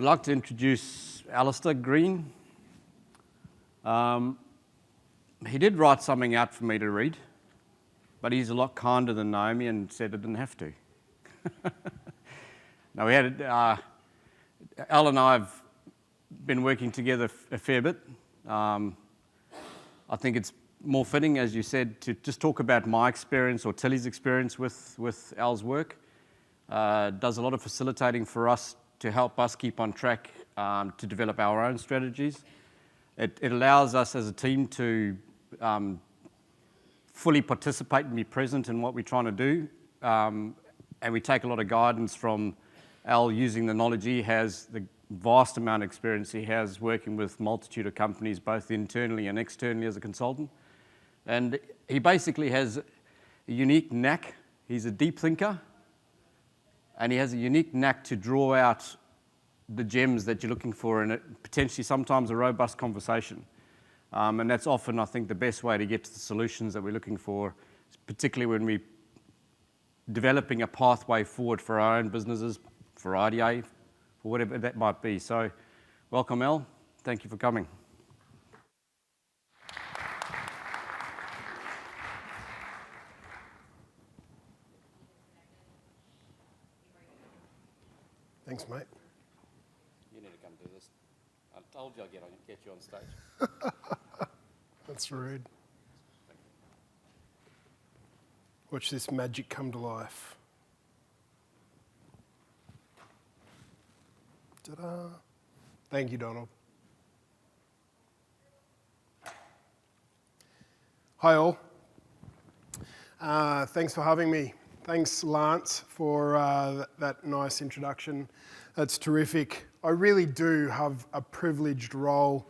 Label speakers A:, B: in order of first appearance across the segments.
A: like to introduce ALISTAIR Green. He did write something out for me to read, but he's a lot kinder than Naomi and said I didn't have to. Now, we had, Al and I have been working together a fair bit. I think it's more fitting, as you said, to just talk about my experience or Tilly's experience with Al's work. Does a lot of facilitating for us to help us keep on track to develop our own strategies. It allows us as a team to fully participate and be present in what we're trying to do. And we take a lot of guidance from Al using the knowledge he has, the vast amount of experience he has working with multitude of companies, both internally and externally as a consultant. And he basically has a unique knack. He's a deep thinker, and he has a unique knack to draw out the gems that you're looking for in potentially sometimes a robust conversation. And that's often, I think, the best way to get to the solutions that we're looking for, particularly when we're developing a pathway forward for our own businesses, for IDA, for whatever that might be. So, welcome, Al. Thank you for coming.
B: Thanks, mate.
A: You need to come do this. I told you I'd get you on stage.
B: That's rude. Watch this magic come to life. Ta-da. Thank you, Donald. Hi, all. Thanks for having me. Thanks, Lance, for that nice introduction. That's terrific. I really do have a privileged role.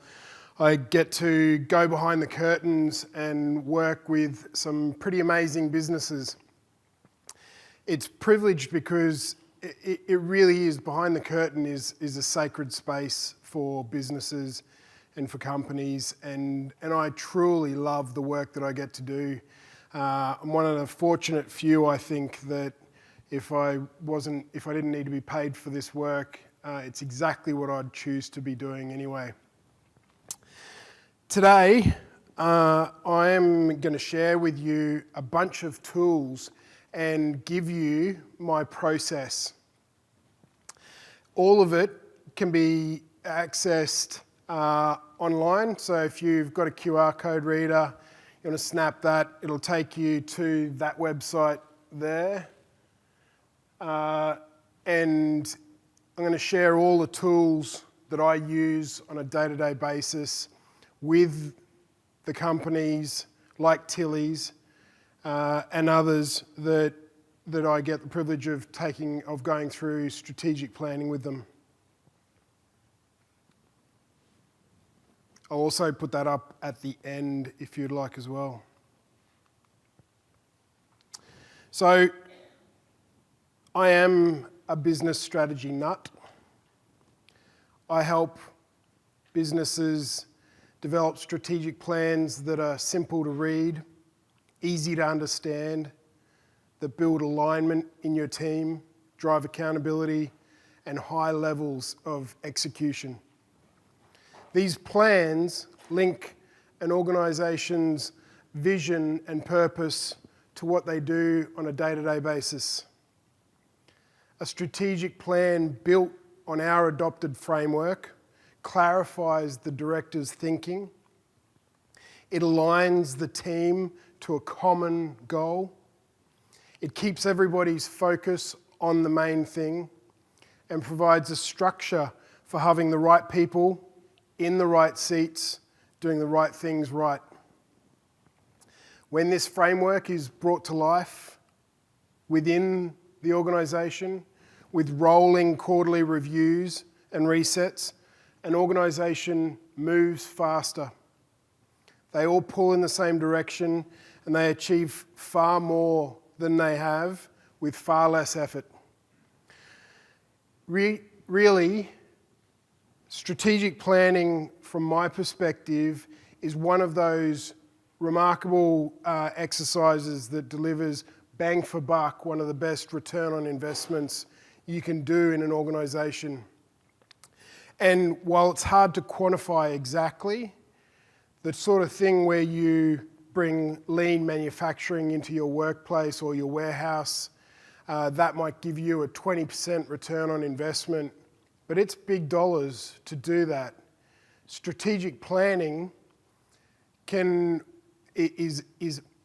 B: I get to go behind the curtains and work with some pretty amazing businesses. It's privileged because it really is, behind the curtain is a sacred space for businesses and for companies, and I truly love the work that I get to do. I'm one of the fortunate few, I think, that if I didn't need to be paid for this work, it's exactly what I'd choose to be doing anyway. Today, I am going to share with you a bunch of tools and give you my process. All of it can be accessed online, so if you've got a QR code reader, you want to snap that, it'll take you to that website there. And I'm going to share all the tools that I use on a day-to-day basis with the companies like Tilly's and others that I get the privilege of going through strategic planning with them. I'll also put that up at the end if you'd like as well. So, I am a business strategy nut. I help businesses develop strategic plans that are simple to read, easy to understand, that build alignment in your team, drive accountability, and high levels of execution. These plans link an organisation's vision and purpose to what they do on a day-to-day basis. A strategic plan built on our adopted framework clarifies the director's thinking. It aligns the team to a common goal. It keeps everybody's focus on the main thing and provides a structure for having the right people in the right seats, doing the right things right. When this framework is brought to life within the organisation with rolling quarterly reviews and resets, an organisation moves faster. They all pull in the same direction and they achieve far more than they have with far less effort. Really, strategic planning, from my perspective, is one of those remarkable exercises that delivers bang for buck, one of the best return on investments you can do in an organisation. And while it's hard to quantify exactly, the sort of thing where you bring lean manufacturing into your workplace or your warehouse, that might give you a 20% return on investment, but it's big dollars to do that. Strategic planning is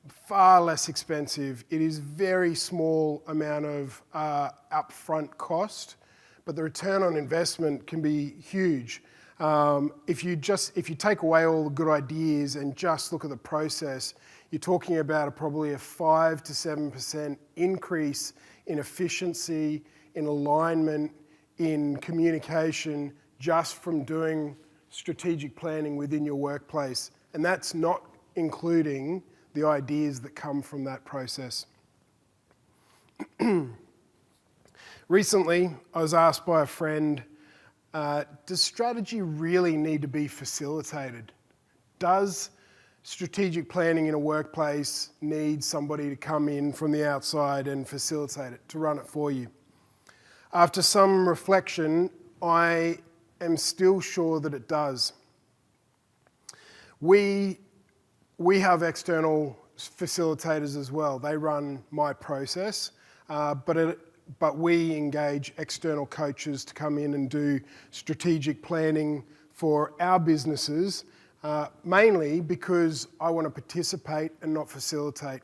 B: far less expensive. It is very small amount of upfront cost, but the return on investment can be huge. If you take away all the good ideas and just look at the process, you're talking about probably a 5 to 7% increase in efficiency, in alignment, in communication, just from doing strategic planning within your workplace. And that's not including the ideas that come from that process. Recently, I was asked by a friend, does strategy really need to be facilitated? Does strategic planning in a workplace need somebody to come in from the outside and facilitate it, to run it for you? After some reflection, I am still sure that it does. We have external facilitators as well. They run my process, but we engage external coaches to come in and do strategic planning for our businesses, mainly because I want to participate and not facilitate.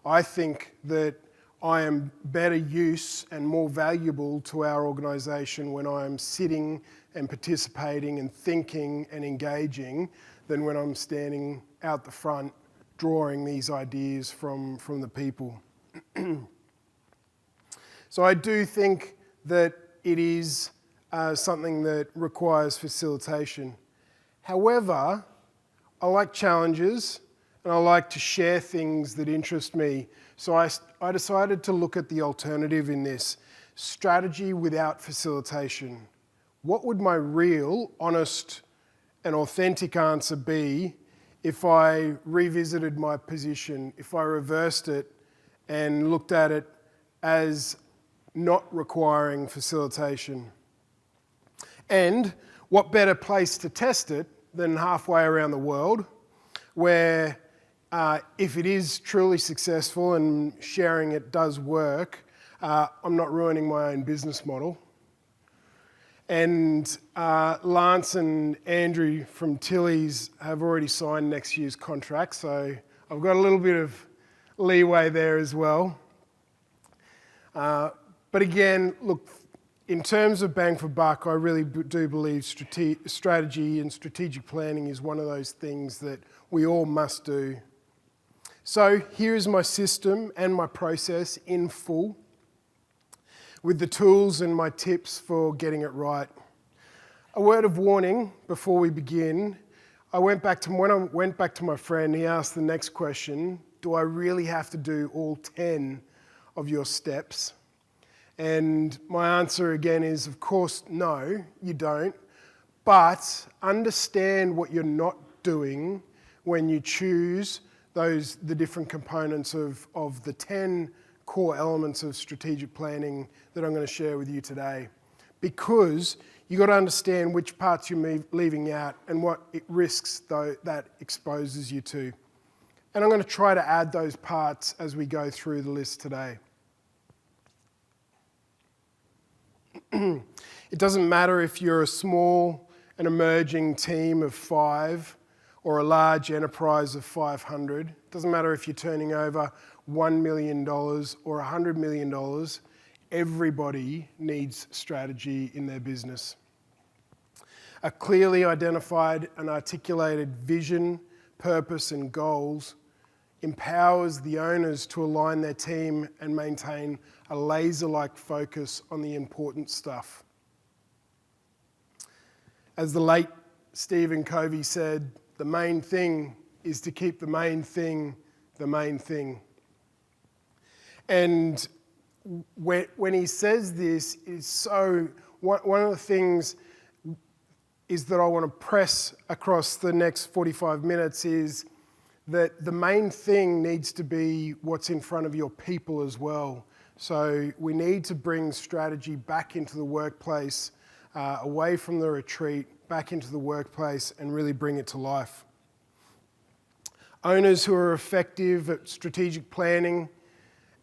B: I think that I am better use and more valuable to our organisation when I am sitting and participating and thinking and engaging than when I'm standing out the front drawing these ideas from the people. So I do think that it is something that requires facilitation. However, I like challenges and I like to share things that interest me. So I decided to look at the alternative in this, strategy without facilitation. What would my real, honest and authentic answer be if I revisited my position, if I reversed it and looked at it as not requiring facilitation? And what better place to test it than halfway around the world, where if it is truly successful and sharing it does work, I'm not ruining my own business model. And Lance and Andrew from Tilly's have already signed next year's contract, so I've got a little bit of leeway there as well. But again, look, in terms of bang for buck, I really do believe strategy and strategic planning is one of those things that we all must do. So here is my system and my process in full, with the tools and my tips for getting it right. A word of warning before we begin. When I went back to my friend, he asked the next question, do I really have to do all 10 of your steps? And my answer again is, of course, no, you don't. But understand what you're not doing when you choose the different components of the 10 core elements of strategic planning that I'm going to share with you today. Because you've got to understand which parts you're leaving out and what risks that exposes you to. And I'm going to try to add those parts as we go through the list today. It doesn't matter if you're a small and emerging team of 5 or a large enterprise of 500. It doesn't matter if you're turning over $1 million or $100 million. Everybody needs strategy in their business. A clearly identified and articulated vision, purpose, and goals empowers the owners to align their team and maintain a laser-like focus on the important stuff. As the late Stephen Covey said, the main thing is to keep the main thing the main thing. And when he says this, one of the things is that I want to press across the next 45 minutes is that the main thing needs to be what's in front of your people as well. So we need to bring strategy back into the workplace away from the retreat, back into the workplace, and really bring it to life. Owners who are effective at strategic planning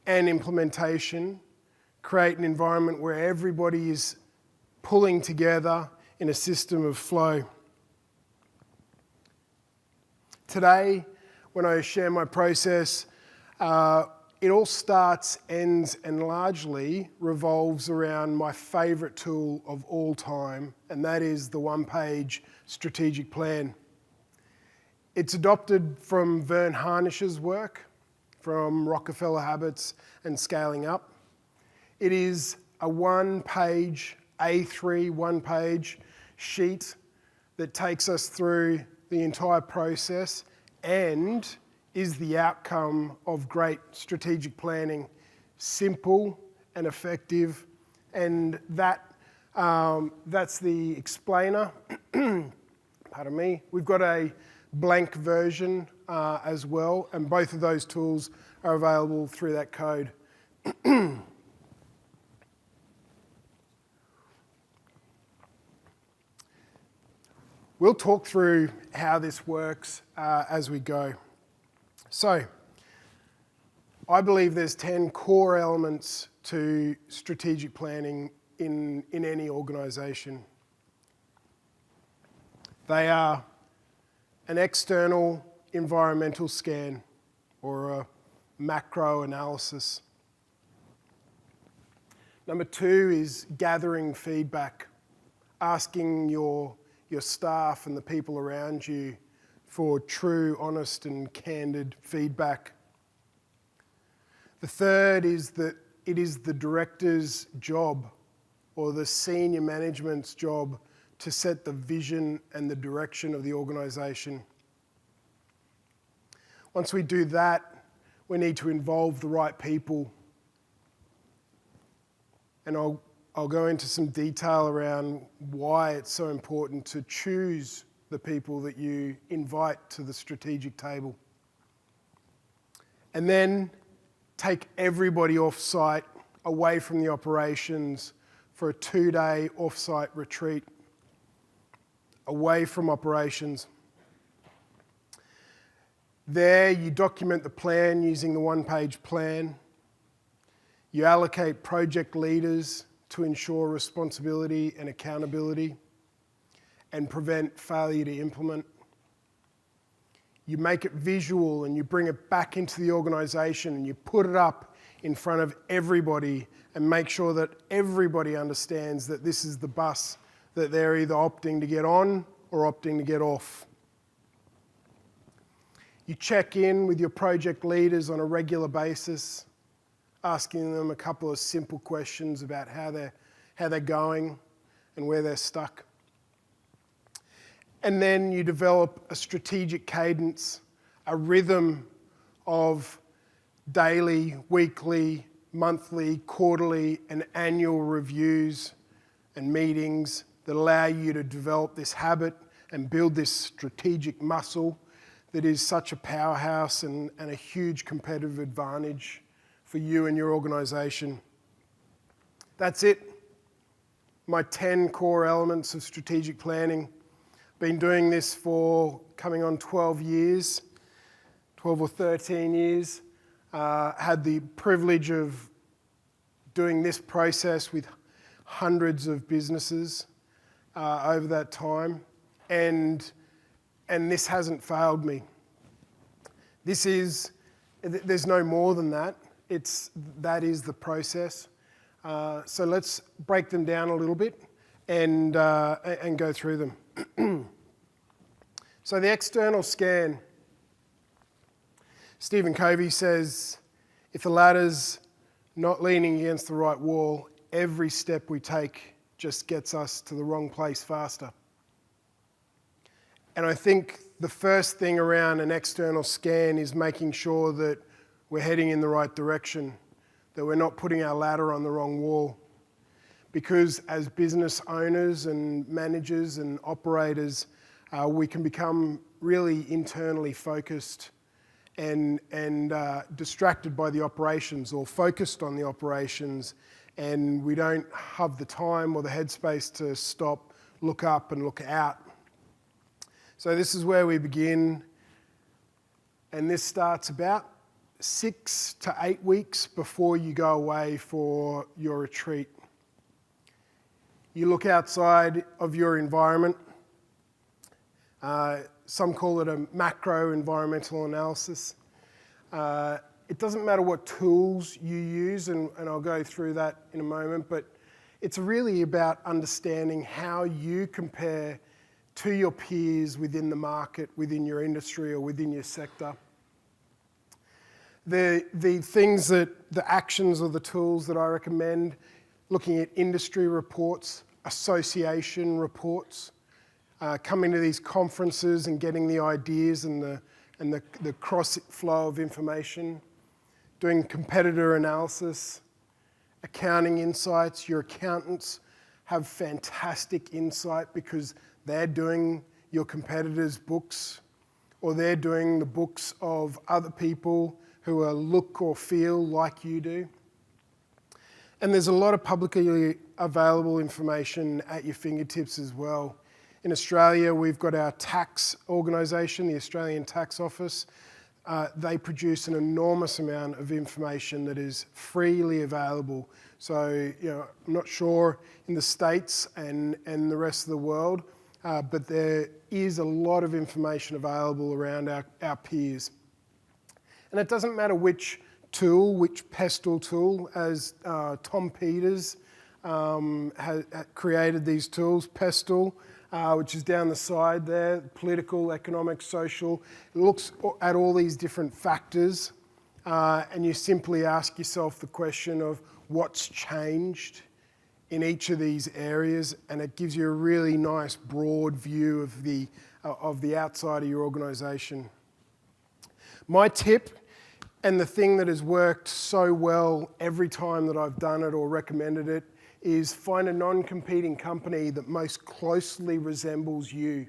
B: and implementation create an environment where everybody is pulling together in a system of flow. Today, when I share my process, it all starts, ends, and largely revolves around my favourite tool of all time, and that is the one-page strategic plan. It's adopted from Vern Harnish's work, from Rockefeller Habits and Scaling Up. It is a one-page, A3 one-page sheet that takes us through the entire process and is the outcome of great strategic planning. Simple and effective, and that's the explainer. Pardon me. We've got a blank version as well, and both of those tools are available through that code. We'll talk through how this works as we go. So, I believe there's 10 core elements to strategic planning in any organisation. They are an external environmental scan or a macro analysis. Number 2 is gathering feedback, asking your staff and the people around you for true, honest and candid feedback. The third is that it is the director's job or the senior management's job to set the vision and the direction of the organisation. Once we do that, we need to involve the right people. And I'll go into some detail around why it's so important to choose the people that you invite to the strategic table. And then take everybody off-site, away from the operations, for a 2-day off-site retreat, away from operations. There, you document the plan using the one-page plan. You allocate project leaders to ensure responsibility and accountability and prevent failure to implement. You make it visual and you bring it back into the organisation and you put it up in front of everybody and make sure that everybody understands that this is the bus that they're either opting to get on or opting to get off. You check in with your project leaders on a regular basis, asking them a couple of simple questions about how they're going and where they're stuck. And then you develop a strategic cadence, a rhythm of daily, weekly, monthly, quarterly, and annual reviews and meetings that allow you to develop this habit and build this strategic muscle that is such a powerhouse and a huge competitive advantage for you and your organisation. That's it. My 10 core elements of strategic planning. Been doing this for coming on 12 years, 12 or 13 years. Had the privilege of doing this process with hundreds of businesses over that time, and this hasn't failed me. There's no more than that. That is the process. So let's break them down a little bit and go through them. So the external scan. Stephen Covey says, if the ladder's not leaning against the right wall, every step we take just gets us to the wrong place faster. And I think the first thing around an external scan is making sure that we're heading in the right direction, that we're not putting our ladder on the wrong wall. Because as business owners and managers and operators, we can become really internally focused and distracted by the operations or focused on the operations and we don't have the time or the headspace to stop, look up and look out. So this is where we begin, and this starts about 6 to 8 weeks before you go away for your retreat. You look outside of your environment. Some call it a macro environmental analysis. It doesn't matter what tools you use, and I'll go through that in a moment, but it's really about understanding how you compare to your peers within the market, within your industry, or within your sector. The things the actions or the tools that I recommend, looking at industry reports, association reports, coming to these conferences and getting the ideas and the cross flow of information, doing competitor analysis, accounting insights. Your accountants have fantastic insight because they're doing your competitors' books, or they're doing the books of other people who look or feel like you do. And there's a lot of publicly available information at your fingertips as well. In Australia, we've got our tax organisation, the Australian Tax Office. They produce an enormous amount of information that is freely available. So, I'm not sure in the States and the rest of the world, but there is a lot of information available around our peers. And it doesn't matter which tool, which pestle tool, as Tom Peters has created these tools. Pestle, which is down the side there, political, economic, social. It looks at all these different factors, and you simply ask yourself the question of what's changed in each of these areas, and it gives you a really nice broad view of the outside of your organisation. My tip, and the thing that has worked so well every time that I've done it or recommended it, is find a non-competing company that most closely resembles you,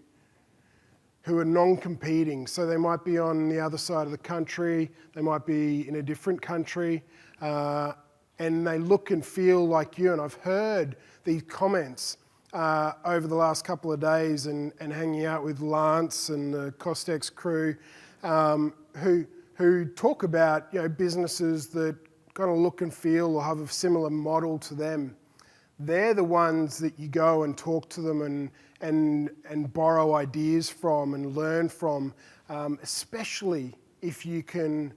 B: who are non-competing. So they might be on the other side of the country, they might be in a different country, and they look and feel like you. And I've heard these comments over the last couple of days and hanging out with Lance and the Costex crew, who talk about businesses that kind of look and feel or have a similar model to them. They're the ones that you go and talk to them and borrow ideas from and learn from, especially if you can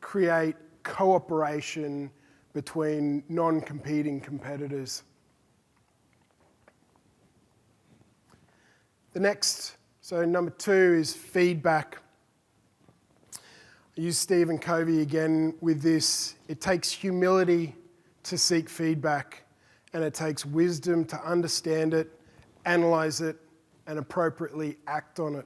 B: create cooperation between non-competing competitors. The next, so number 2 is feedback. I use Stephen Covey again with this. It takes humility to seek feedback, and it takes wisdom to understand it, analyze it, and appropriately act on it.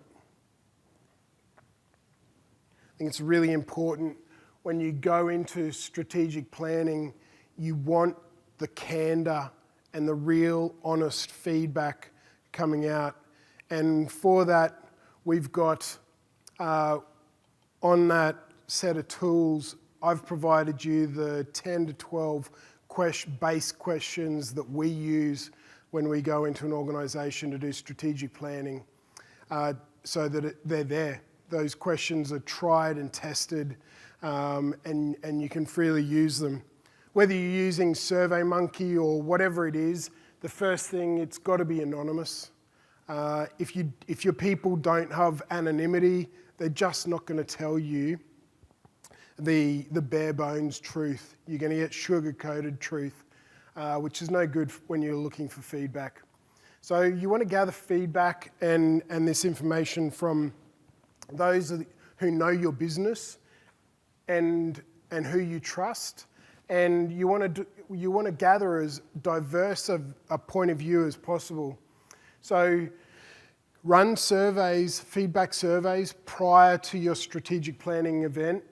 B: I think it's really important when you go into strategic planning, you want the candor and the real honest feedback coming out. And for that, we've got on that set of tools, I've provided you the 10 to 12 base questions that we use when we go into an organisation to do strategic planning, so that they're there. Those questions are tried and tested, and you can freely use them. Whether you're using SurveyMonkey or whatever it is, the first thing, it's got to be anonymous. If your people don't have anonymity, they're just not going to tell you the bare bones truth. You're going to get sugar-coated truth, which is no good when you're looking for feedback. So you want to gather feedback and this information from those who know your business and who you trust, and you want to gather as diverse a point of view as possible. So run surveys, feedback surveys prior to your strategic planning event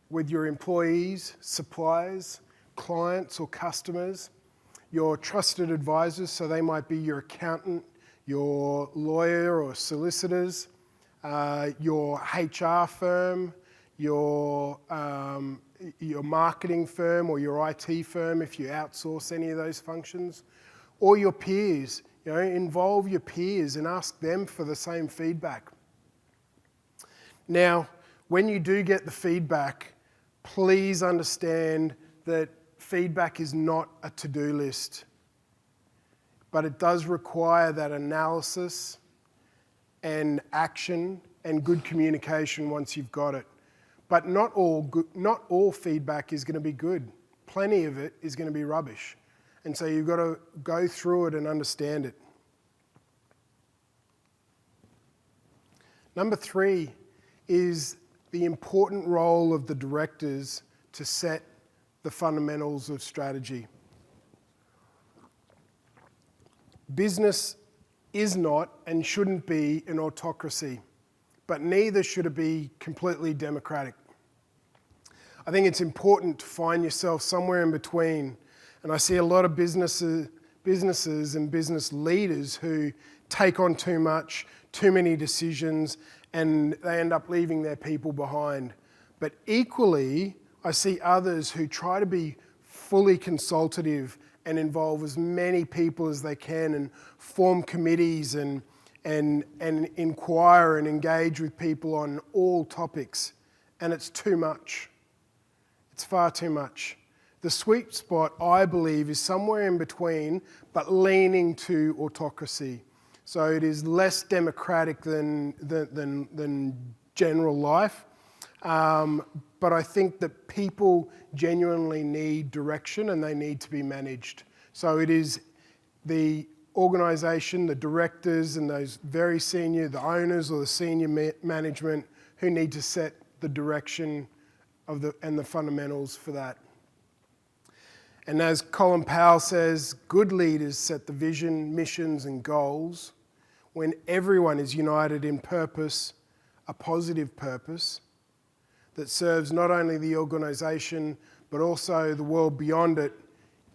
B: with your employees, suppliers, clients or customers, your trusted advisors, so they might be your accountant, your lawyer or solicitors, your HR firm, your marketing firm or your IT firm if you outsource any of those functions, or your peers. Involve your peers and ask them for the same feedback. Now, when you do get the feedback, please understand that feedback is not a to-do list, but it does require that analysis and action and good communication once you've got it. But not all feedback is going to be good. Plenty of it is going to be rubbish. And so you've got to go through it and understand it. Number 3 is the important role of the directors to set the fundamentals of strategy. Business is not and shouldn't be an autocracy, but neither should it be completely democratic. I think it's important to find yourself somewhere in between, and I see a lot of businesses and business leaders who take on too much, too many decisions, and they end up leaving their people behind. But equally, I see others who try to be fully consultative and involve as many people as they can and form committees and inquire and engage with people on all topics. And it's too much. It's far too much. The sweet spot, I believe, is somewhere in between, but leaning to autocracy. So it is less democratic than general life. But I think that people genuinely need direction and they need to be managed. So it is the organisation, the directors and those very senior, the owners or the senior management who need to set the direction and the fundamentals for that. And as Colin Powell says, good leaders set the vision, missions and goals when everyone is united in purpose, a positive purpose that serves not only the organisation but also the world beyond it.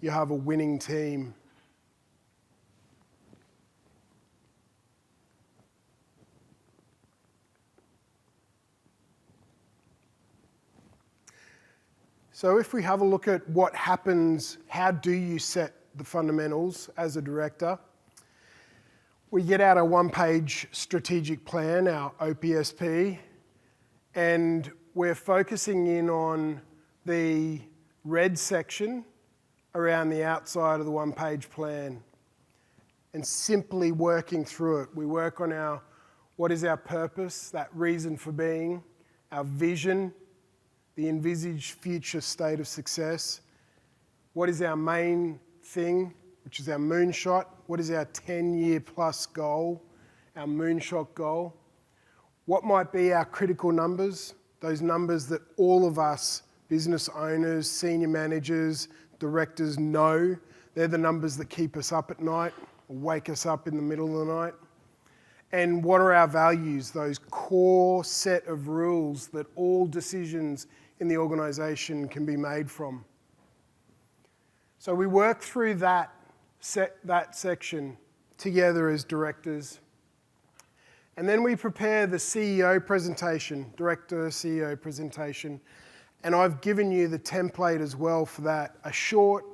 B: You have a winning team. So if we have a look at what happens, how do you set the fundamentals as a director? We get out a one-page strategic plan, our OPSP, and we're focusing in on the red section around the outside of the one-page plan and simply working through it. We work on what is our purpose, that reason for being, our vision, the envisaged future state of success. What is our main thing, which is our moonshot? What is our 10-year plus goal, our moonshot goal? What might be our critical numbers, those numbers that all of us, business owners, senior managers, directors know? They're the numbers that keep us up at night, or wake us up in the middle of the night. And what are our values, those core set of rules that all decisions in the organisation can be made from? So we work through that section together as directors. And then we prepare the CEO presentation, director CEO presentation. And I've given you the template as well for that, a short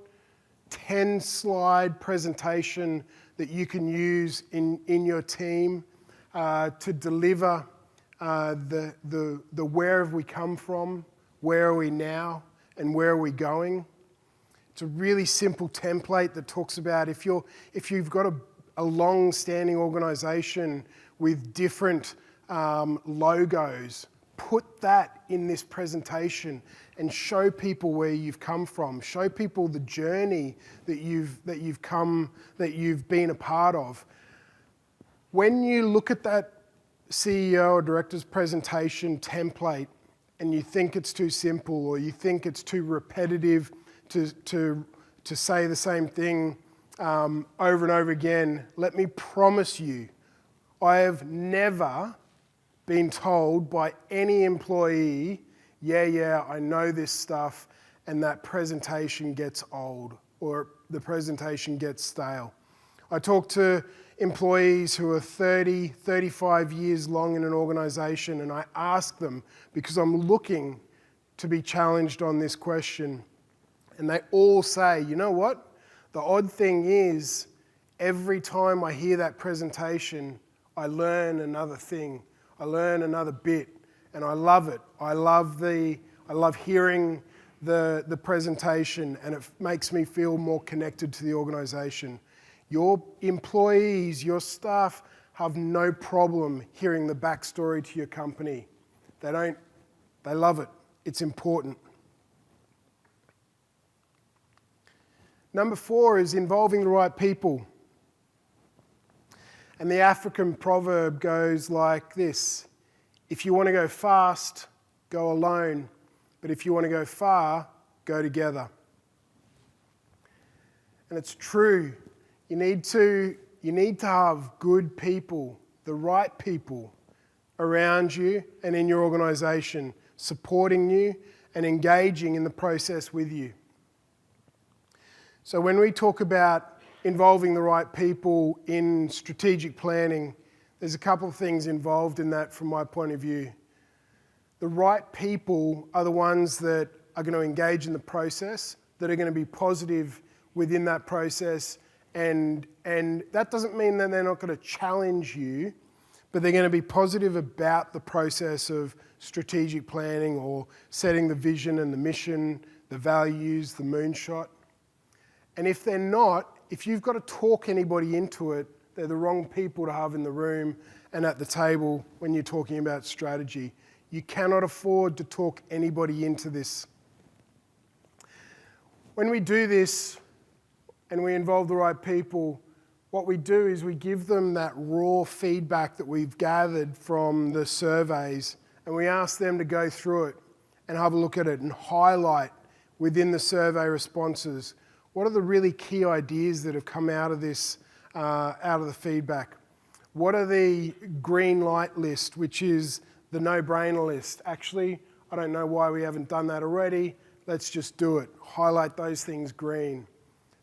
B: 10-slide presentation that you can use in your team to deliver the where have we come from, where are we now, and where are we going. It's a really simple template that talks about if you've got a long-standing organisation with different logos, put that in this presentation and show people where you've come from. Show people the journey that you've been a part of. When you look at that CEO or director's presentation template and you think it's too simple or you think it's too repetitive to say the same thing over and over again, let me promise you, I have never been told by any employee, yeah, I know this stuff, and that presentation gets old or the presentation gets stale. I talk to employees who are 30, 35 years long in an organisation, and I ask them because I'm looking to be challenged on this question. And they all say, you know what? The odd thing is, every time I hear that presentation, I learn another thing. I learn another bit, and I love it. I love hearing the presentation, and it makes me feel more connected to the organisation. Your employees, your staff have no problem hearing the backstory to your company. They love it. It's important. Number 4 is involving the right people. And the African proverb goes like this: if you want to go fast, go alone. But if you want to go far, go together. And it's true. You need to have good people, the right people around you and in your organisation, supporting you and engaging in the process with you. So when we talk about involving the right people in strategic planning, there's a couple of things involved in that from my point of view. The right people are the ones that are going to engage in the process, that are going to be positive within that process, and that doesn't mean that they're not going to challenge you, but they're going to be positive about the process of strategic planning or setting the vision and the mission, the values, the moonshot. And if they're not, if you've got to talk anybody into it, they're the wrong people to have in the room and at the table when you're talking about strategy. You cannot afford to talk anybody into this. When we do this and we involve the right people, what we do is we give them that raw feedback that we've gathered from the surveys, and we ask them to go through it and have a look at it and highlight within the survey responses what are the really key ideas that have come out of this, out of the feedback. What are the green light list, which is the no-brainer list? Actually, I don't know why we haven't done that already. Let's just do it. Highlight those things green.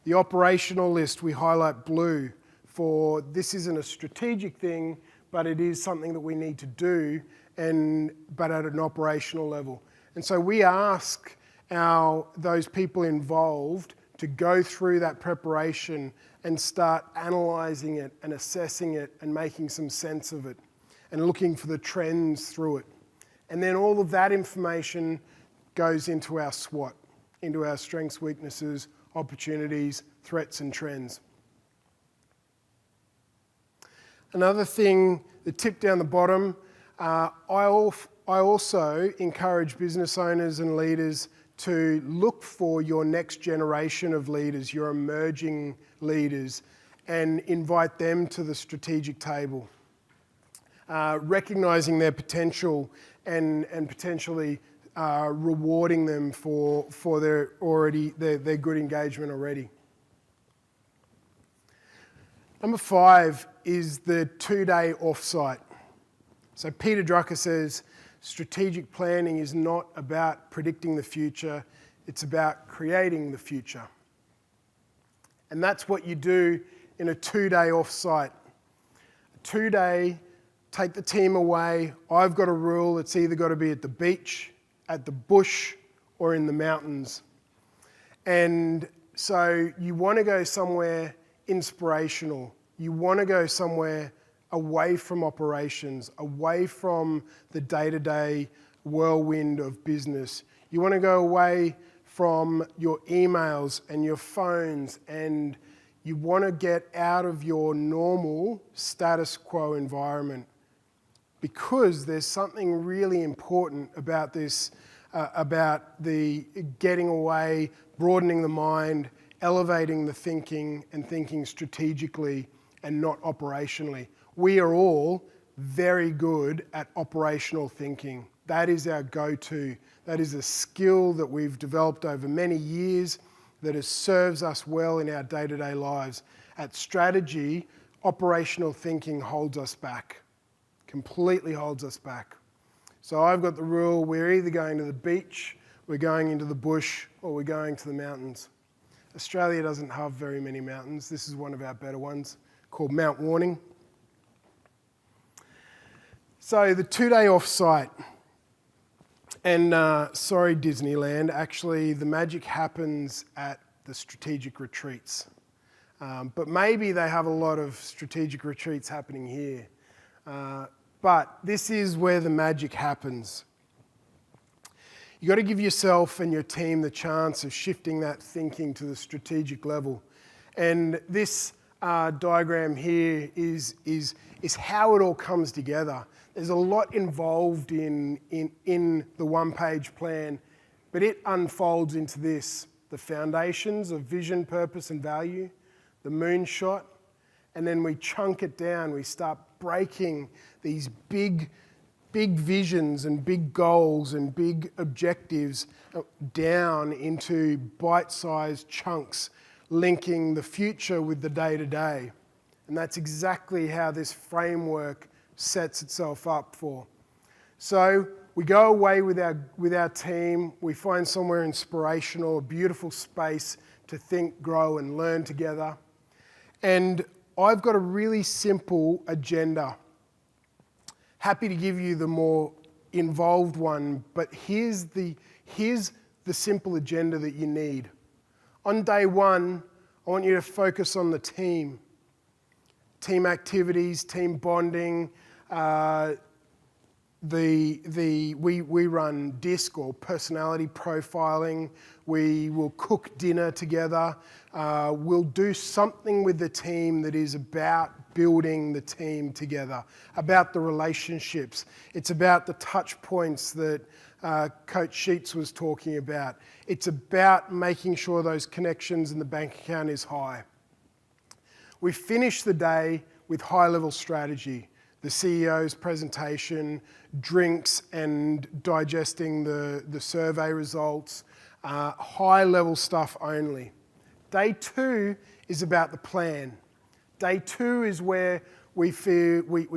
B: The operational list, we highlight blue for this isn't a strategic thing, but it is something that we need to do, but at an operational level. And so we ask those people involved to go through that preparation and start analysing it and assessing it and making some sense of it and looking for the trends through it. And then all of that information goes into our SWOT, into our strengths, weaknesses, opportunities, threats and trends. Another thing, the tip down the bottom, I also encourage business owners and leaders to look for your next generation of leaders, your emerging leaders, and invite them to the strategic table. Recognising their potential and potentially rewarding them for their good engagement already. Number 5 is the 2-day offsite. So Peter Drucker says, strategic planning is not about predicting the future, it's about creating the future. And that's what you do in a 2-day offsite. A 2-day, take the team away. I've got a rule, it's either got to be at the beach, at the bush, or in the mountains. And so you want to go somewhere inspirational. You want to go somewhere away from operations, away from the day-to-day whirlwind of business. You want to go away from your emails and your phones, and you want to get out of your normal status quo environment, because there's something really important about this, about the getting away, broadening the mind, elevating the thinking, and thinking strategically and not operationally. We are all very good at operational thinking. That is our go-to. That is a skill that we've developed over many years that has serves us well in our day-to-day lives. At strategy, operational thinking holds us back, completely holds us back. So I've got the rule, we're either going to the beach, we're going into the bush, or we're going to the mountains. Australia doesn't have very many mountains. This is one of our better ones. called Mount Warning. So the 2-day offsite, and sorry Disneyland, actually the magic happens at the strategic retreats. But maybe they have a lot of strategic retreats happening here. But this is where the magic happens. You've got to give yourself and your team the chance of shifting that thinking to the strategic level. And this diagram here is how it all comes together. There's a lot involved in the one-page plan, but it unfolds into this: the foundations of vision, purpose, and value, the moonshot, and then we chunk it down. We start breaking these big visions and big goals and big objectives down into bite-sized chunks, linking the future with the day-to-day. And that's exactly how this framework sets itself up for. So we go away with our team, we find somewhere inspirational, a beautiful space to think, grow, and learn together. And I've got a really simple agenda. Happy to give you the more involved one, but here's the simple agenda that you need. On day one, I want you to focus on the team. Team activities, team bonding. We run DISC, or personality profiling. We will cook dinner together. We'll do something with the team that is about building the team together, about the relationships. It's about the touch points that Coach Sheets was talking about. It's about making sure those connections in the bank account is high. We finish the day with high-level strategy, the CEO's presentation, drinks and digesting the survey results, high-level stuff only. Day two is about the plan. Day two is where we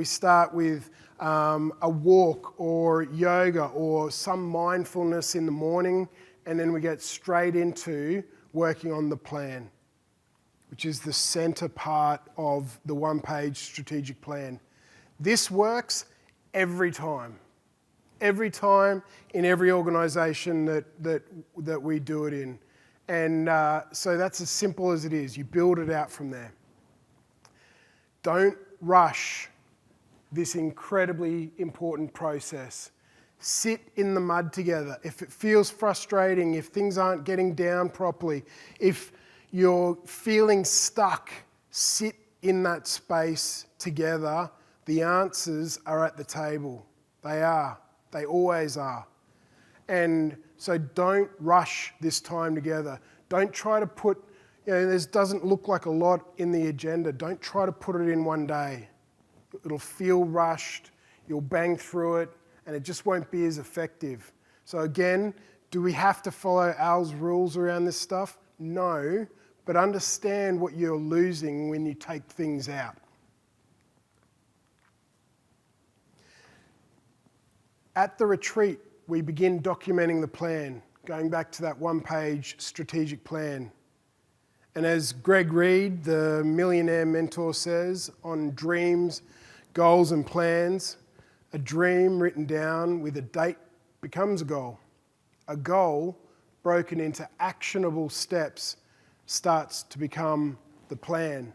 B: start with a walk or yoga or some mindfulness in the morning, and then we get straight into working on the plan, which is the center part of the one-page strategic plan. This works every time in every organization that we do it in. And so that's as simple as it is. You build it out from there. Don't rush this incredibly important process. Sit in the mud together. If it feels frustrating, if things aren't getting down properly, if you're feeling stuck, sit in that space together. The answers are at the table. They are. They always are. And so don't rush this time together. Don't try to put, this doesn't look like a lot in the agenda. Don't try to put it in one day. It'll feel rushed. You'll bang through it, and it just won't be as effective. So again, do we have to follow Al's rules around this stuff? No, but understand what you're losing when you take things out. At the retreat, we begin documenting the plan, going back to that one-page strategic plan. And as Greg Reed, the millionaire mentor, says, on dreams, goals and plans, a dream written down with a date becomes a goal. A goal broken into actionable steps starts to become the plan.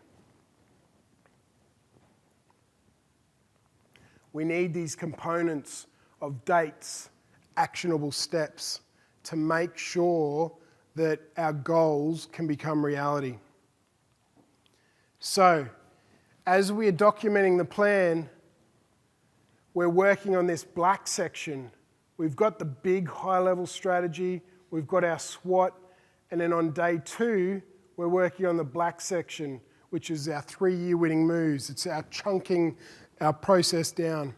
B: We need these components of dates, actionable steps, to make sure that our goals can become reality. So, as we are documenting the plan, we're working on this black section. We've got the big high-level strategy, we've got our SWOT, and then on day two, we're working on the black section, which is our 3-year winning moves. It's our chunking our process down.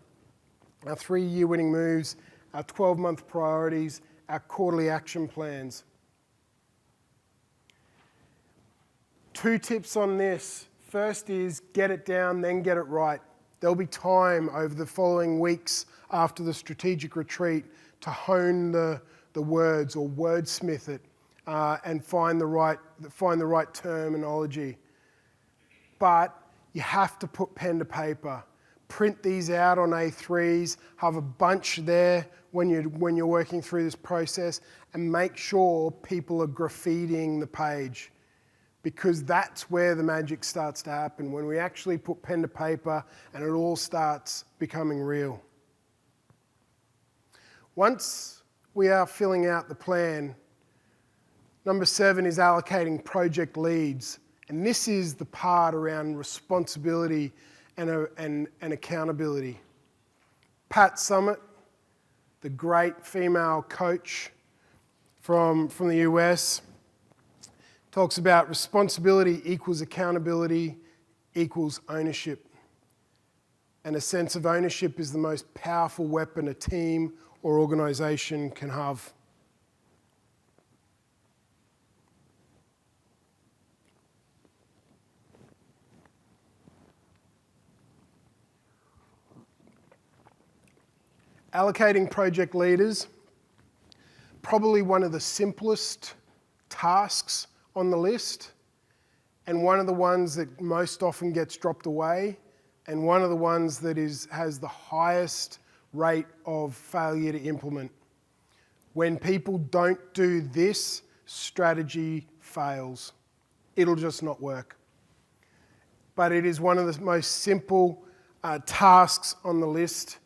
B: Our 3-year winning moves, our 12-month priorities, our quarterly action plans. 2 tips on this. First is get it down, then get it right. There'll be time over the following weeks after the strategic retreat to hone the words or wordsmith it and find the right terminology. But you have to put pen to paper. Print these out on A3s, have a bunch there when you're working through this process, and make sure people are graffitiing the page, because that's where the magic starts to happen, when we actually put pen to paper and it all starts becoming real. Once we are filling out the plan, number 7 is allocating project leads. And this is the part around responsibility and accountability. Pat Summitt, the great female coach from the US, talks about responsibility equals accountability equals ownership. And a sense of ownership is the most powerful weapon a team or organisation can have. Allocating project leaders, probably one of the simplest tasks on the list, and one of the ones that most often gets dropped away, and one of the ones that has the highest rate of failure to implement. When people don't do this, strategy fails. It'll just not work. But it is one of the most simple tasks on the list.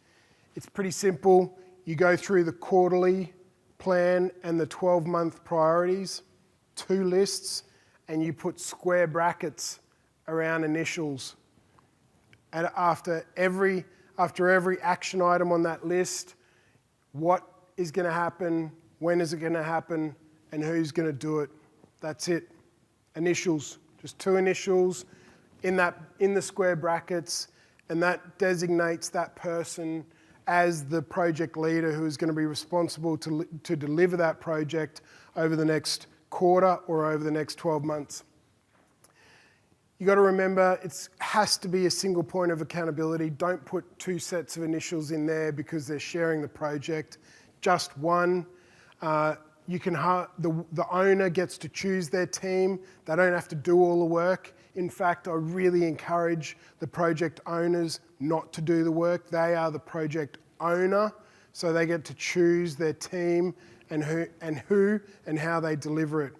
B: It's pretty simple. You go through the quarterly plan and the 12-month priorities, 2 lists, and you put square brackets around initials. And after every action item on that list, what is going to happen, when is it going to happen, and who's going to do it. That's it. Initials, just 2 initials in the square brackets, and that designates that person as the project leader who is going to be responsible to deliver that project over the next quarter or over the next 12 months. You've got to remember, it has to be a single point of accountability. Don't put 2 sets of initials in there because they're sharing the project. Just one. The owner gets to choose their team. They don't have to do all the work. In fact, I really encourage the project owners not to do the work. They are the project owner, so they get to choose their team and who and how they deliver it.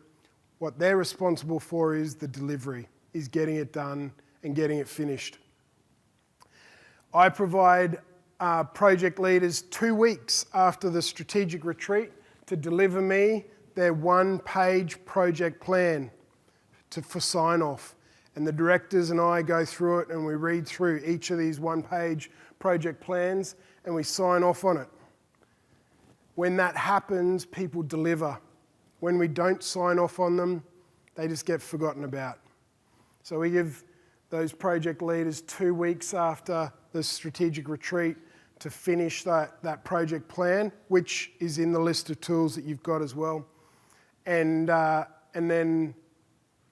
B: What they're responsible for is the delivery, is getting it done and getting it finished. I provide project leaders 2 weeks after the strategic retreat to deliver me their 1-page project plan for sign-off. And the directors and I go through it and we read through each of these 1-page project plans and we sign off on it. When that happens, people deliver. When we don't sign off on them, they just get forgotten about. So we give those project leaders 2 weeks after the strategic retreat to finish that project plan, which is in the list of tools that you've got as well. And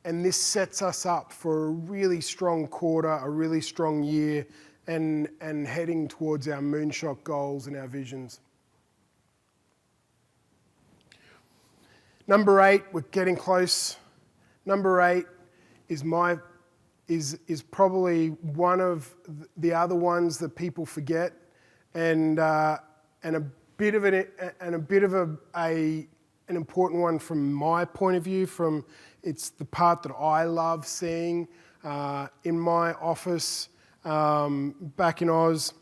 B: this sets us up for a really strong quarter, a really strong year, and heading towards our moonshot goals and our visions. Number 8, we're getting close. Number 8 is probably one of the other ones that people forget, and a bit of an important one from my point of view. It's the part that I love seeing in my office back in Oz.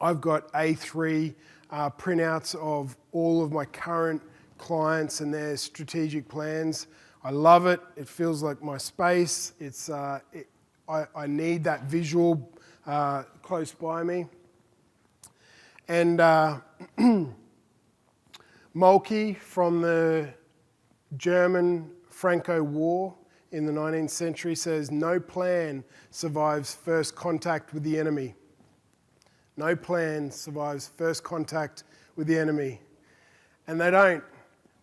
B: I've got A3 printouts of all of my current clients and their strategic plans. I love it. It feels like my space. I need that visual close by me. And Moltke from the German Franco War in the 19th century says, "No plan survives first contact with the enemy." No plan survives first contact with the enemy. And they don't.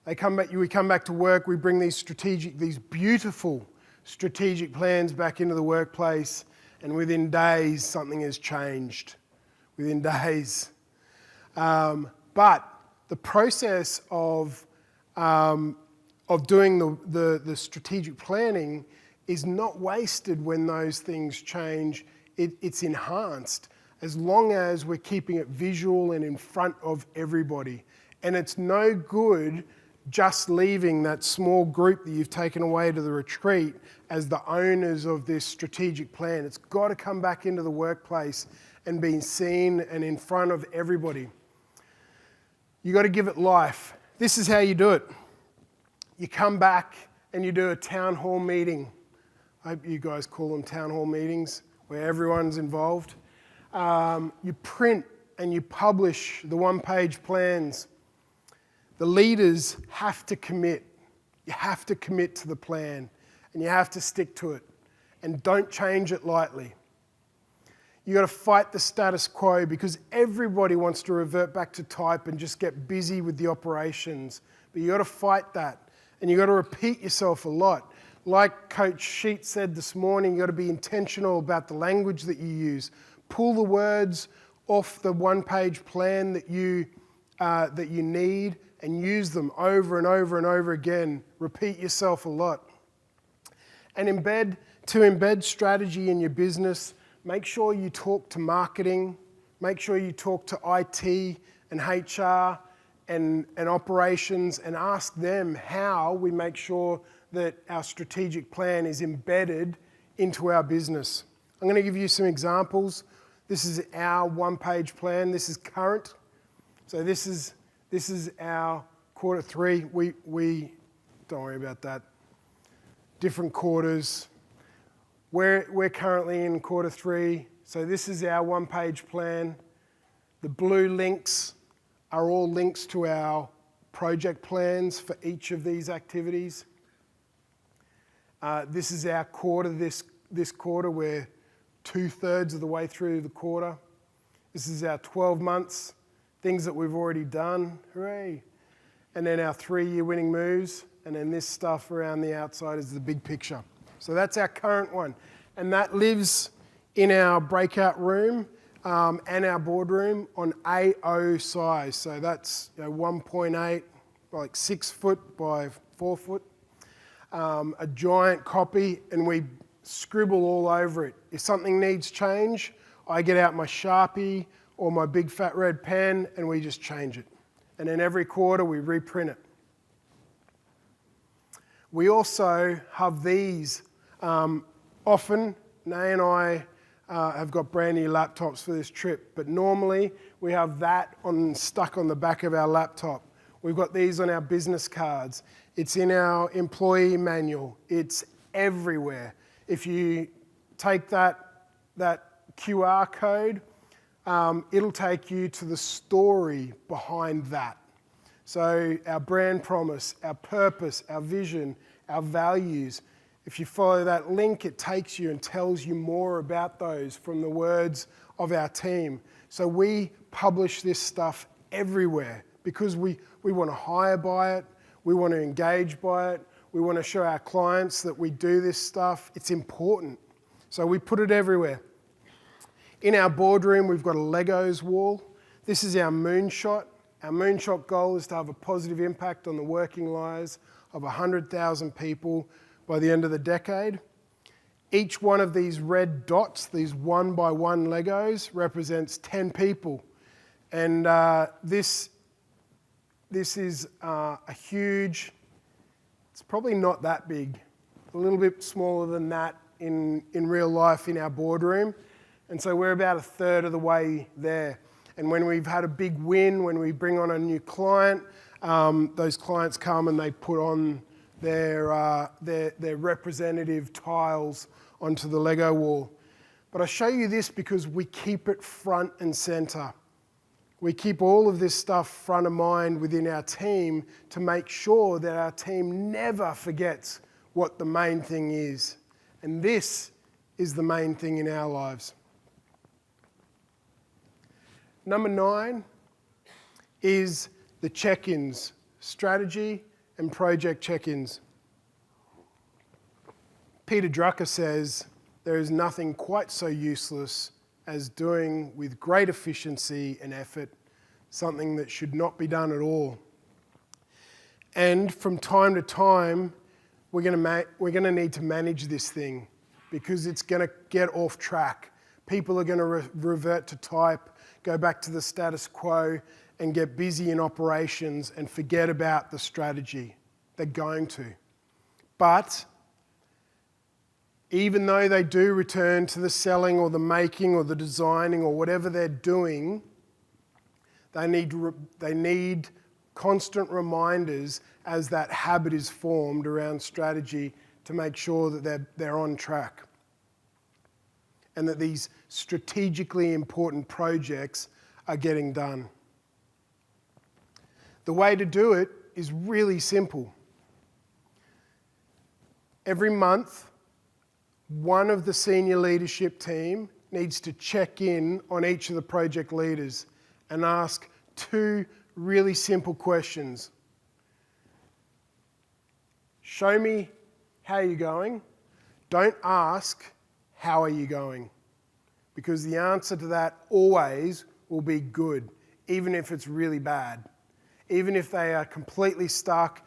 B: We come back to work, we bring these beautiful strategic plans back into the workplace, and within days, something has changed. Within days. But the process of doing the strategic planning is not wasted when those things change. It's enhanced as long as we're keeping it visual and in front of everybody. And it's no good just leaving that small group that you've taken away to the retreat as the owners of this strategic plan. It's got to come back into the workplace and be seen and in front of everybody. You got to give it life. This is how you do it. You come back and you do a town hall meeting. I hope you guys call them town hall meetings where everyone's involved. You print and you publish the one-page plans. The leaders have to commit. You have to commit to the plan and you have to stick to it and don't change it lightly. You got to fight the status quo because everybody wants to revert back to type and just get busy with the operations. But you got to fight that and you got to repeat yourself a lot. Like Coach Sheet said this morning, you got to be intentional about the language that you use. Pull the words off the one-page plan that you need and use them over and over and over again. Repeat yourself a lot. And to embed strategy in your business, make sure you talk to marketing, make sure you talk to IT and HR and operations and ask them how we make sure that our strategic plan is embedded into our business. I'm going to give you some examples. This is our one-page plan. This is current. So this is our quarter three. We don't worry about that. Different quarters. We're currently in quarter three. So this is our one-page plan. The blue links are all links to our project plans for each of these activities. This is our quarter. This quarter, we're 2/3 of the way through the quarter. This is our 12 months, things that we've already done. Hooray. And then our 3-year winning moves. And then this stuff around the outside is the big picture. So that's our current one. And that lives in our breakout room and our boardroom on A0 size. So that's 1.8, like 6 foot by 4 foot. A giant copy, and we scribble all over it. If something needs change, I get out my Sharpie or my big fat red pen and we just change it. And then every quarter we reprint it. We also have these. Often, Nay and I have got brand new laptops for this trip, but normally we have that stuck on the back of our laptop. We've got these on our business cards. It's in our employee manual. It's everywhere. If you take that QR code, it'll take you to the story behind that. So our brand promise, our purpose, our vision, our values. If you follow that link, it takes you and tells you more about those from the words of our team. So we publish this stuff everywhere because we want to hire by it, we want to engage by it, we want to show our clients that we do this stuff. It's important. So we put it everywhere. In our boardroom, we've got a Legos wall. This is our moonshot. Our moonshot goal is to have a positive impact on the working lives of 100,000 people by the end of the decade. Each one of these red dots, these 1-by-1 Legos, represents 10 people. And this is a huge, it's probably not that big, a little bit smaller than that in real life in our boardroom. And so we're about 1/3 of the way there. And when we've had a big win, when we bring on a new client, those clients come and they put on their representative tiles onto the Lego wall. But I show you this because we keep it front and center. We keep all of this stuff front of mind within our team to make sure that our team never forgets what the main thing is. And this is the main thing in our lives. Number 9 is the check-ins, strategy and project check-ins. Peter Drucker says, there is nothing quite so useless as doing with great efficiency and effort something that should not be done at all. And from time to time, we're going to need to manage this thing because it's going to get off track. People are going to revert to type, go back to the status quo, and get busy in operations and forget about the strategy. They're going to. But even though they do return to the selling or the making or the designing or whatever they're doing, they need constant reminders as that habit is formed around strategy to make sure that they're on track and that these strategically important projects are getting done. The way to do it is really simple. Every month, one of the senior leadership team needs to check in on each of the project leaders and ask 2 really simple questions. Show me how you're going. Don't ask, how are you going? Because the answer to that always will be good, even if it's really bad. Even if they are completely stuck,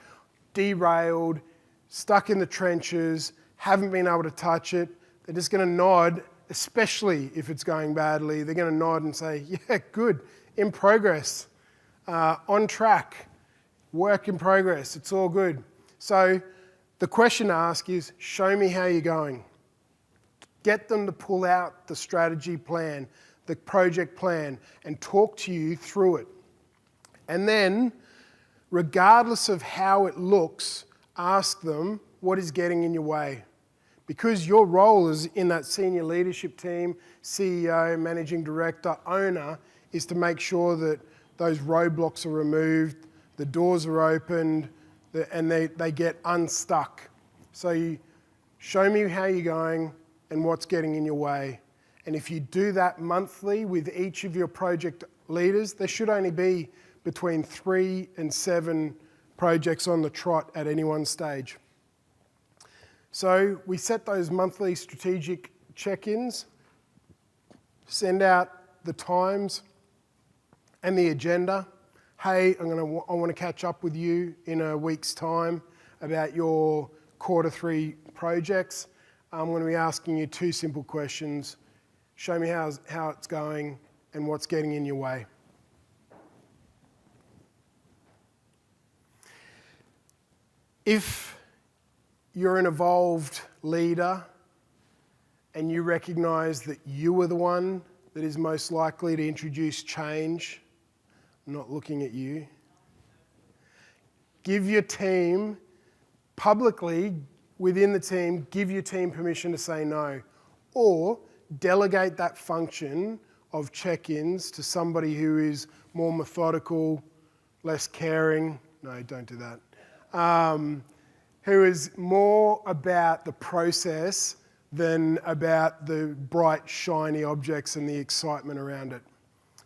B: derailed, stuck in the trenches, haven't been able to touch it, they're just going to nod, especially if it's going badly. They're going to nod and say, yeah, good, in progress, on track, work in progress, it's all good. So the question to ask is, show me how you're going. Get them to pull out the strategy plan, the project plan, and talk to you through it. And then, regardless of how it looks, ask them what is getting in your way. Because your role is in that senior leadership team, CEO, managing director, owner, is to make sure that those roadblocks are removed, the doors are opened, and they get unstuck. So you show me how you're going and what's getting in your way. And if you do that monthly with each of your project leaders, there should only be between 3 and 7 projects on the trot at any one stage. So we set those monthly strategic check-ins, send out the times and the agenda. Hey, I want to catch up with you in a week's time about your Q3 projects. I'm going to be asking you 2 simple questions. Show me how it's going and what's getting in your way. If you're an evolved leader and you recognize that you are the one that is most likely to introduce change, I'm not looking at you, give your team, publicly within the team, give your team permission to say no. Or delegate that function of check-ins to somebody who is more methodical, less caring. No, don't do that. Who is more about the process than about the bright, shiny objects and the excitement around it.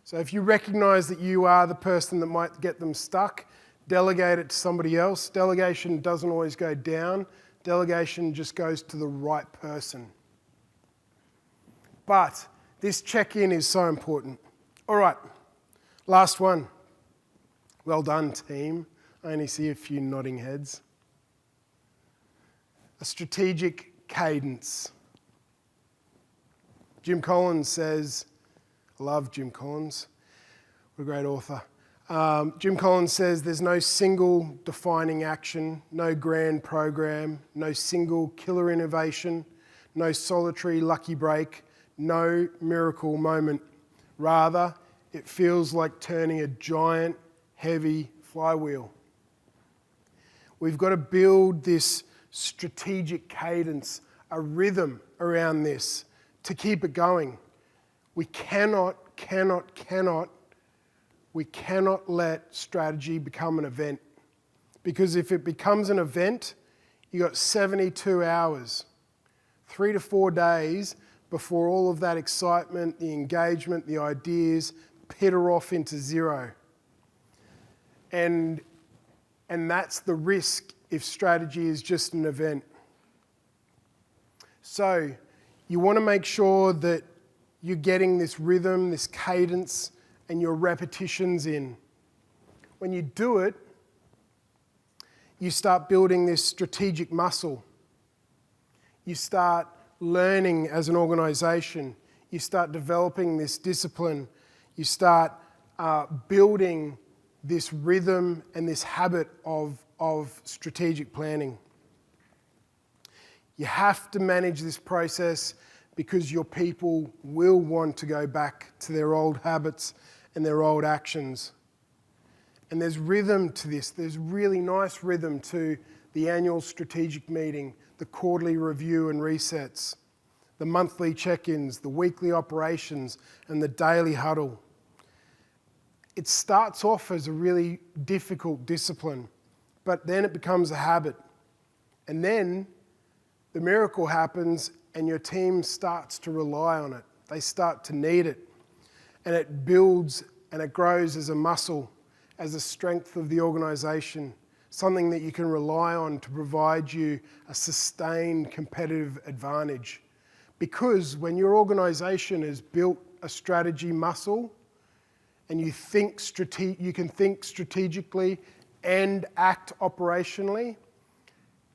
B: So if you recognize that you are the person that might get them stuck, delegate it to somebody else. Delegation doesn't always go down. Delegation just goes to the right person. But this check-in is so important. All right, last one. Well done, team. I only see a few nodding heads. A strategic cadence. Jim Collins says, I love Jim Collins, what a great author. Jim Collins says there's no single defining action, no grand program, no single killer innovation, no solitary lucky break, no miracle moment. Rather, it feels like turning a giant, heavy flywheel. We've got to build this strategic cadence, a rhythm around this to keep it going. We cannot let strategy become an event. Because if it becomes an event, you've got 72 hours, 3 to 4 days before all of that excitement, the engagement, the ideas peter off into zero. And that's the risk if strategy is just an event. So you want to make sure that you're getting this rhythm, this cadence, and your repetitions in. When you do it, you start building this strategic muscle. You start learning as an organisation. You start developing this discipline. You start building this rhythm and this habit of strategic planning. You have to manage this process because your people will want to go back to their old habits and their old actions. And there's rhythm to this. There's really nice rhythm to the annual strategic meeting, the quarterly review and resets, the monthly check-ins, the weekly operations, and the daily huddle. It starts off as a really difficult discipline, but then it becomes a habit. And then the miracle happens and your team starts to rely on it. They start to need it. And it builds and it grows as a muscle, as a strength of the organisation, something that you can rely on to provide you a sustained competitive advantage. Because when your organisation has built a strategy muscle and you can think strategically and act operationally,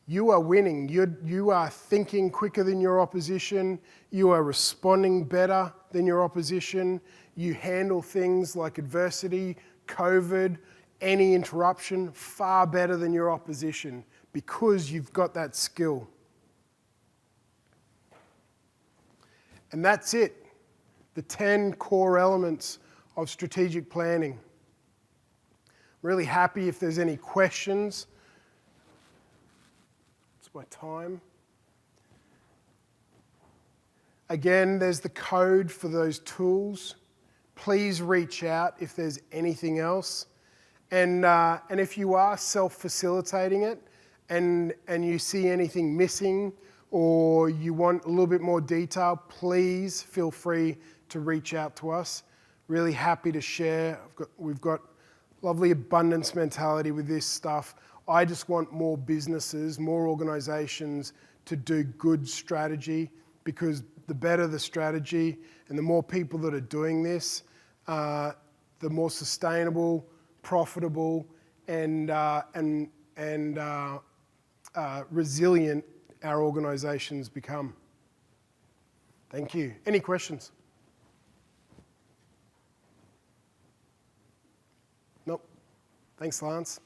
B: you are winning. You are thinking quicker than your opposition. You are responding better than your opposition. You handle things like adversity, COVID, any interruption far better than your opposition because you've got that skill. And that's it, the 10 core elements of strategic planning. I'm really happy if there's any questions. It's my time. Again, there's the code for those tools. Please reach out if there's anything else. And if you are self-facilitating it and you see anything missing or you want a little bit more detail, please feel free to reach out to us. Really happy to share. We've got lovely abundance mentality with this stuff. I just want more businesses, more organisations to do good strategy, because the better the strategy and the more people that are doing this, the more sustainable, profitable, and resilient our organisations become. Thank you. Any questions? Nope. Thanks, Lance.